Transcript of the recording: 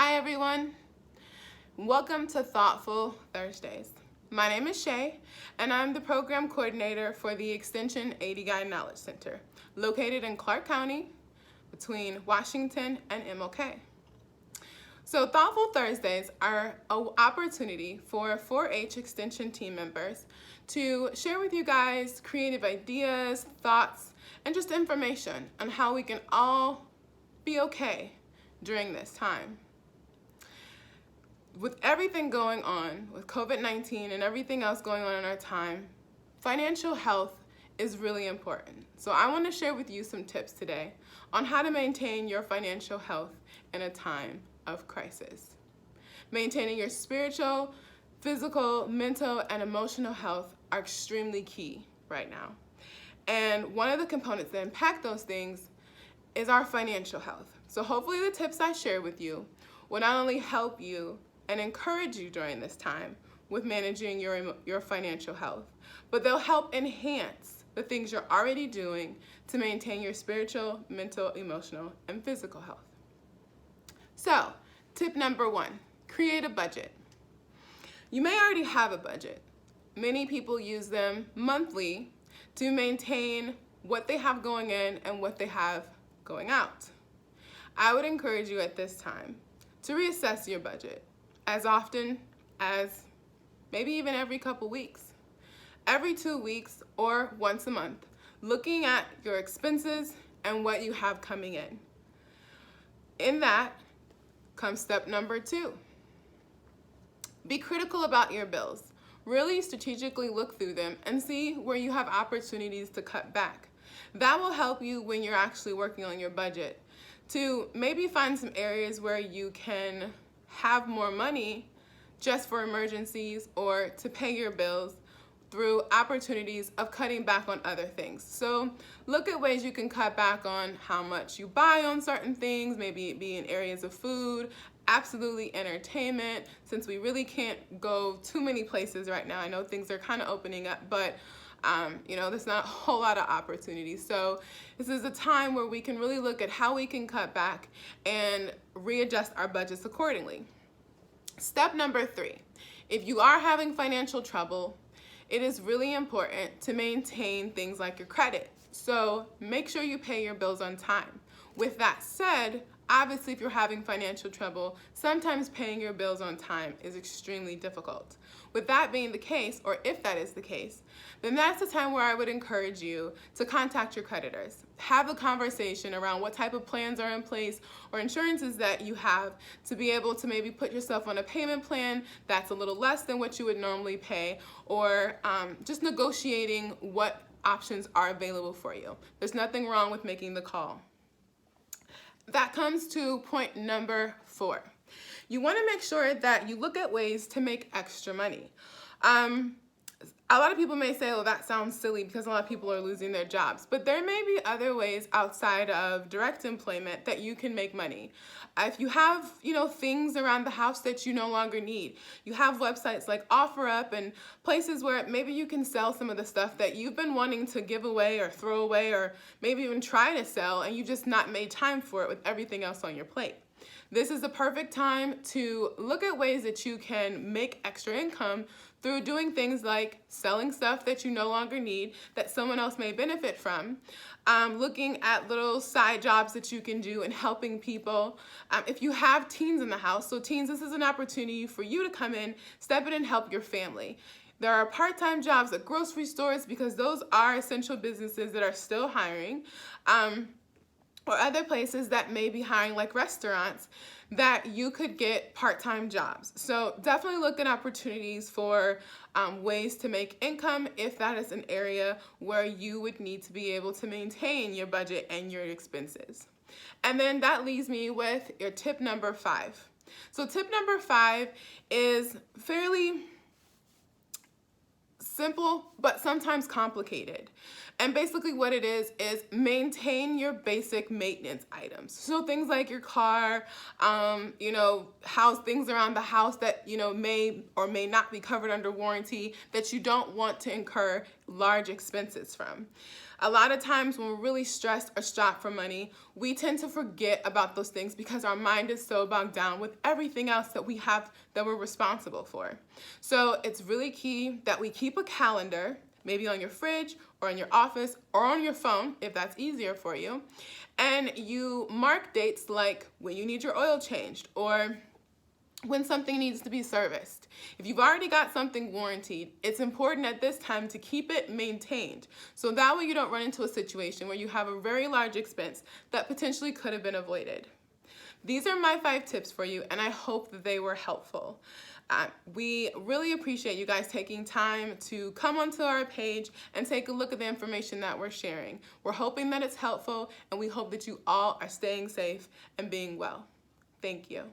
Hi everyone, welcome to Thoughtful Thursdays. My name is Shay and I'm the program coordinator for the Extension 80 Guide Knowledge Center located in Clark County between Washington and MLK. So Thoughtful Thursdays are an opportunity for 4-H Extension team members to share with you guys creative ideas, thoughts, and just information on how we can all be okay during this time. With everything going on with COVID-19 and everything else going on in our time, financial health is really important. So I want to share with you some tips today on how to maintain your financial health in a time of crisis. Maintaining your spiritual, physical, mental, and emotional health are extremely key right now. And one of the components that impact those things is our financial health. So hopefully the tips I share with you will not only help you and encourage you during this time with managing your financial health, but they'll help enhance the things you're already doing to maintain your spiritual, mental, emotional, and physical health. So, tip number 1, create a budget. You may already have a budget. Many people use them monthly to maintain what they have going in and what they have going out. I would encourage you at this time to reassess your budget as often as maybe even every couple weeks, every 2 weeks, or once a month, looking at your expenses and what you have coming in. In that comes step number 2. Be critical about your bills. Really strategically look through them and see where you have opportunities to cut back. That will help you when you're actually working on your budget to maybe find some areas where you can have more money just for emergencies or to pay your bills through opportunities of cutting back on other things. So look at ways you can cut back on how much you buy on certain things, maybe it be in areas of food, absolutely entertainment, since we really can't go too many places right now. I know things are kind of opening up, but there's not a whole lot of opportunities. So this is a time where we can really look at how we can cut back and readjust our budgets accordingly. Step number 3, if you are having financial trouble, it is really important to maintain things like your credit. So make sure you pay your bills on time. With that said, obviously if you're having financial trouble, sometimes paying your bills on time is extremely difficult. With that being the case, or if that is the case, then that's the time where I would encourage you to contact your creditors. Have a conversation around what type of plans are in place or insurances that you have to be able to maybe put yourself on a payment plan that's a little less than what you would normally pay, or just negotiating what options are available for you. There's nothing wrong with making the call. That comes to point number 4. You want to make sure that you look at ways to make extra money. A lot of people may say, well, that sounds silly because a lot of people are losing their jobs. But there may be other ways outside of direct employment that you can make money. If you have, things around the house that you no longer need, you have websites like OfferUp and places where maybe you can sell some of the stuff that you've been wanting to give away or throw away or maybe even try to sell and you just not made time for it with everything else on your plate. This is the perfect time to look at ways that you can make extra income through doing things like selling stuff that you no longer need that someone else may benefit from, looking at little side jobs that you can do and helping people. If you have teens in the house, so teens, this is an opportunity for you to come in, step in and help your family. There are part-time jobs at grocery stores because those are essential businesses that are still hiring. Or other places that may be hiring, like restaurants, that you could get part-time jobs. So definitely look at opportunities for ways to make income if that is an area where you would need to be able to maintain your budget and your expenses. And then that leaves me with your tip number 5. So tip number 5 is fairly simple, but sometimes complicated. And basically what it is maintain your basic maintenance items. So things like your car, things around the house that, may or may not be covered under warranty that you don't want to incur large expenses from. A lot of times when we're really stressed or strapped for money, we tend to forget about those things because our mind is so bogged down with everything else that we have that we're responsible for. So it's really key that we keep a calendar, maybe on your fridge or in your office or on your phone if that's easier for you, and you mark dates like when you need your oil changed or when something needs to be serviced. If you've already got something warranted, it's important at this time to keep it maintained. So that way you don't run into a situation where you have a very large expense that potentially could have been avoided. These are my 5 tips for you, and I hope that they were helpful. We really appreciate you guys taking time to come onto our page and take a look at the information that we're sharing. We're hoping that it's helpful, and we hope that you all are staying safe and being well. Thank you.